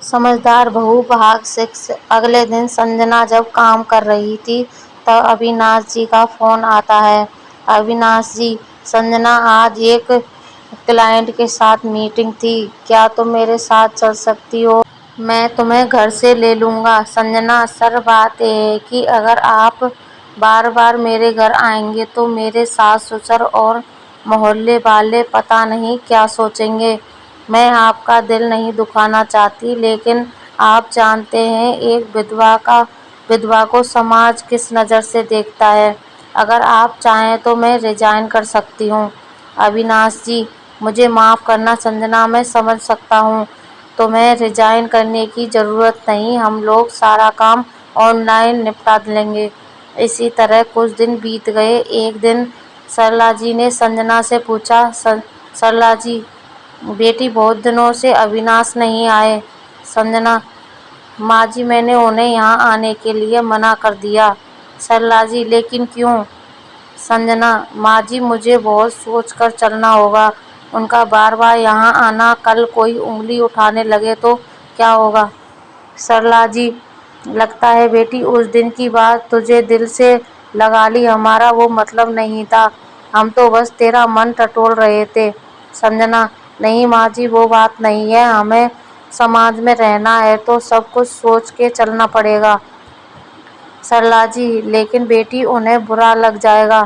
समझदार बहू भाग 6। अगले दिन संजना जब काम कर रही थी तब अविनाश जी का फोन आता है। अविनाश जी, संजना आज एक क्लाइंट के साथ मीटिंग थी, क्या तुम मेरे साथ चल सकती हो? मैं तुम्हें घर से ले लूँगा। संजना, सर बात यह है कि अगर आप बार बार मेरे घर आएंगे तो मेरे सास ससुर और मोहल्ले वाले पता नहीं क्या सोचेंगे। मैं आपका दिल नहीं दुखाना चाहती, लेकिन आप जानते हैं एक विधवा को समाज किस नज़र से देखता है। अगर आप चाहें तो मैं रिजाइन कर सकती हूँ। अविनाश जी, मुझे माफ़ करना संजना, मैं समझ सकता हूँ तुम्हें रिजाइन करने की ज़रूरत नहीं, हम लोग सारा काम ऑनलाइन निपटा लेंगे। इसी तरह कुछ दिन बीत गए। एक दिन सरला जी ने संजना से पूछा, सरला जी बेटी, बहुत दिनों से अविनाश नहीं आए। संजना, माँ जी, मैंने उन्हें यहाँ आने के लिए मना कर दिया। सरला जी, लेकिन क्यों? संजना, माँ जी, मुझे बहुत सोच कर चलना होगा। उनका बार बार यहाँ आना, कल कोई उंगली उठाने लगे तो क्या होगा? सरला जी, लगता है बेटी उस दिन की बात तुझे दिल से लगा ली, हमारा वो मतलब नहीं था, हम तो बस तेरा मन टटोल रहे थे। संजना, नहीं माँ जी, वो बात नहीं है, हमें समाज में रहना है तो सब कुछ सोच के चलना पड़ेगा। सरला जी, लेकिन बेटी उन्हें बुरा लग जाएगा।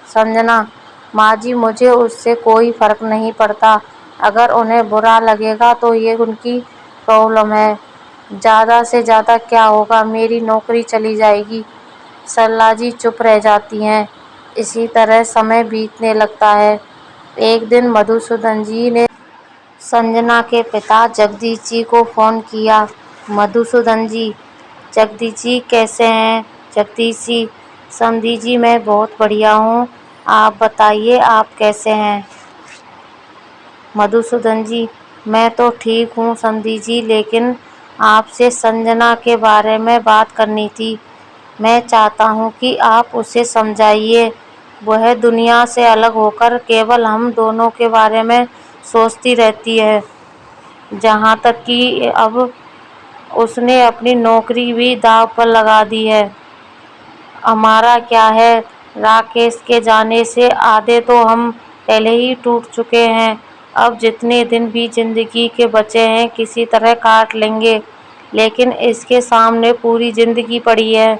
संजना, माँ जी, मुझे उससे कोई फर्क नहीं पड़ता, अगर उन्हें बुरा लगेगा तो ये उनकी प्रॉब्लम है, ज़्यादा से ज़्यादा क्या होगा, मेरी नौकरी चली जाएगी। सरला जी चुप रह जाती हैं। इसी तरह समय बीतने लगता है। एक दिन मधुसूदन जी ने संजना के पिता जगदीश जी को फ़ोन किया। मधुसूदन जी, जगदीश जी कैसे हैं? जगदीश जी, समधी जी मैं बहुत बढ़िया हूँ, आप बताइए आप कैसे हैं? मधुसूदन जी, मैं तो ठीक हूँ समधी जी, लेकिन आपसे संजना के बारे में बात करनी थी। मैं चाहता हूँ कि आप उसे समझाइए, वह दुनिया से अलग होकर केवल हम दोनों के बारे में सोचती रहती है। जहाँ तक कि अब उसने अपनी नौकरी भी दांव पर लगा दी है। हमारा क्या है, राकेश के जाने से आधे तो हम पहले ही टूट चुके हैं, अब जितने दिन भी जिंदगी के बचे हैं किसी तरह काट लेंगे, लेकिन इसके सामने पूरी जिंदगी पड़ी है।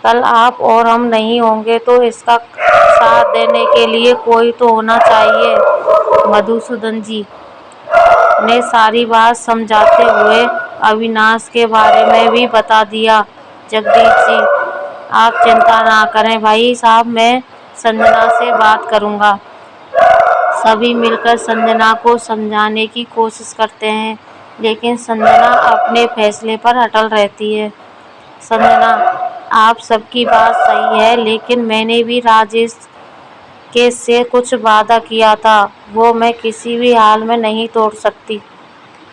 कल आप और हम नहीं होंगे तो इसका साथ देने के लिए कोई तो होना चाहिए। मधुसूदन जी ने सारी बात समझाते हुए अविनाश के बारे में भी बता दिया। जगदीश जी, आप चिंता ना करें भाई साहब, मैं संजना से बात करूंगा। सभी मिलकर संजना को समझाने की कोशिश करते हैं, लेकिन संजना अपने फैसले पर अटल रहती है। संजना, आप सबकी बात सही है, लेकिन मैंने भी राजेश के से कुछ वादा किया था, वो मैं किसी भी हाल में नहीं तोड़ सकती।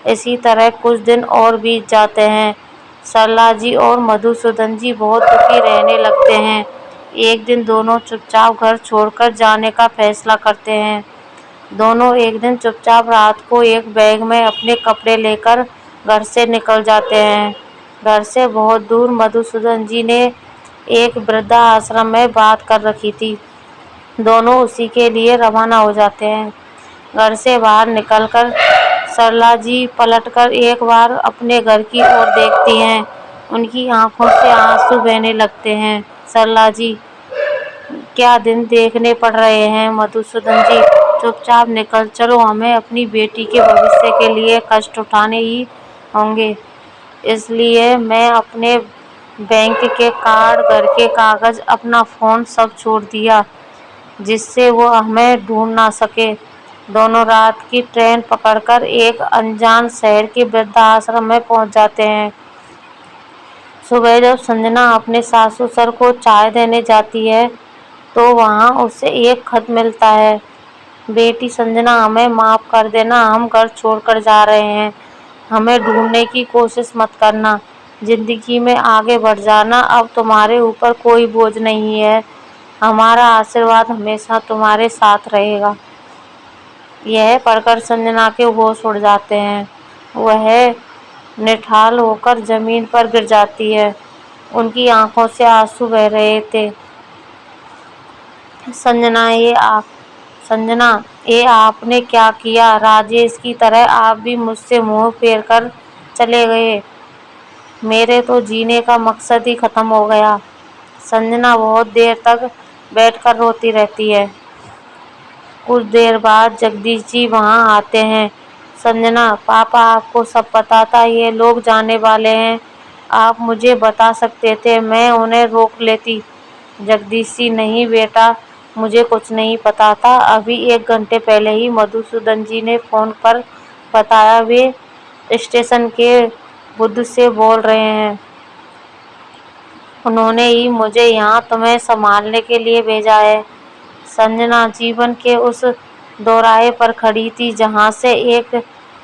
इसी तरह कुछ दिन और बीत जाते हैं। सरला जी और मधुसूदन जी बहुत दुखी रहने लगते हैं। एक दिन दोनों चुपचाप घर छोड़कर जाने का फैसला करते हैं। दोनों एक दिन चुपचाप रात को एक बैग में अपने कपड़े लेकर घर से निकल जाते हैं। घर से बहुत दूर मधुसूदन जी ने एक वृद्धा आश्रम में बात कर रखी थी। दोनों उसी के लिए रवाना हो जाते हैं। घर से बाहर निकलकर सरला जी पलटकर एक बार अपने घर की ओर देखती हैं। उनकी आंखों से आंसू बहने लगते हैं। सरला जी, क्या दिन देखने पड़ रहे हैं? मधुसूदन जी, चुपचाप निकल चलो, हमें अपनी बेटी के भविष्य के लिए कष्ट उठाने ही होंगे। इसलिए मैं अपने बैंक के कार्ड, घर के कागज, अपना फ़ोन सब छोड़ दिया, जिससे वो हमें ढूंढ ना सके। दोनों रात की ट्रेन पकड़कर एक अनजान शहर के वृद्धाश्रम में पहुंच जाते हैं। सुबह जब संजना अपने सासू सर को चाय देने जाती है तो वहां उसे एक खत मिलता है। बेटी संजना, हमें माफ़ कर देना, हम घर छोड़कर जा रहे हैं, हमें ढूंढने की कोशिश मत करना, जिंदगी में आगे बढ़ जाना, अब तुम्हारे ऊपर कोई बोझ नहीं है, हमारा आशीर्वाद हमेशा तुम्हारे साथ रहेगा। यह पढ़कर संजना के होश उड़ जाते हैं। वह निठाल होकर जमीन पर गिर जाती है। उनकी आंखों से आंसू बह रहे थे। संजना, ये आपने क्या किया? राजेश की तरह आप भी मुझसे मुंह फेर कर चले गए। मेरे तो जीने का मकसद ही खत्म हो गया। संजना बहुत देर तक बैठकर रोती रहती है। कुछ देर बाद जगदीश जी वहां आते हैं। संजना, पापा आपको सब पता था, ये लोग जाने वाले हैं। आप मुझे बता सकते थे, मैं उन्हें रोक लेती। जगदीश जी, नहीं बेटा, मुझे कुछ नहीं पता था। अभी 1 घंटे पहले ही मधुसूदन जी ने फोन पर बताया, वे स्टेशन के बुद्ध से बोल रहे हैं। उन्होंने ही मुझे यहाँ तुम्हें संभालने के लिए भेजा है। संजना जीवन के उस दोराहे पर खड़ी थी जहाँ से एक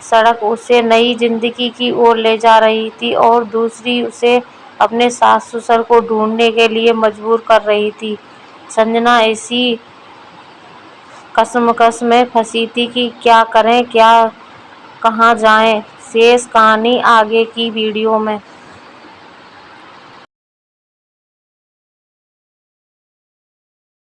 सड़क उसे नई जिंदगी की ओर ले जा रही थी और दूसरी उसे अपने सास ससुर को ढूंढने के लिए मजबूर कर रही थी। संजना इसी कशमकश में फंसी थी कि क्या करें, क्या कहाँ जाएं। शेष कहानी आगे की वीडियो में।